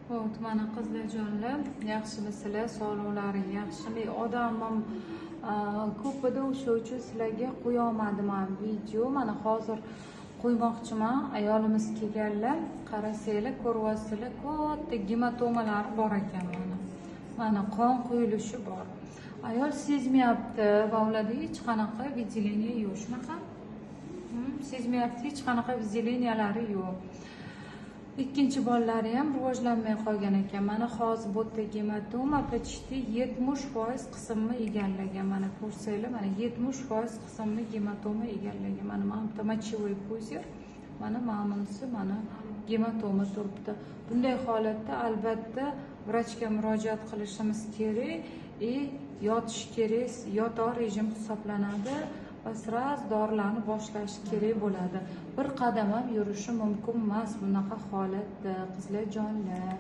Xo'p, mana qizlarjonlar, yaxshimisizlar? Sog'liqlaring yaxshimi? Odamim ko'p edi, o'sha uchun sizlarga qo'ya olmadim video. Mana hozir qo'ymoqchiman. Ayolimiz kelganlar, qarasanglar, ko'ryapsizlar, katta gematomalar bor ekan mana. Mana qon quyilishi bor. Ayol sezmayapti va ularda hech qanaqa vidileniya yo'q. Shunaqa? Sezmayapti, hech qanaqa vidileniyalari yo'q. Ikkinchi bolalari ham rivojlanmay qolgan ekan. Mana hozir bu yerda gematoma почти 70% qismni egallagan. Mana ko'rsanglar, mana 70% qismni gematoma egallagan. Mana mocевой puzir, mana bunisi mana gematoma turibdi. Bunday holatda albatta vrachga murojaat qilishimiz kerak yotish kerak, yotoq rejim hisoblanadi. Va sraz dorilarni boshlash kerak bo'ladi. Bir qadam ham yurishi mumkin emas bunaqa holatda, qizlarjonlar.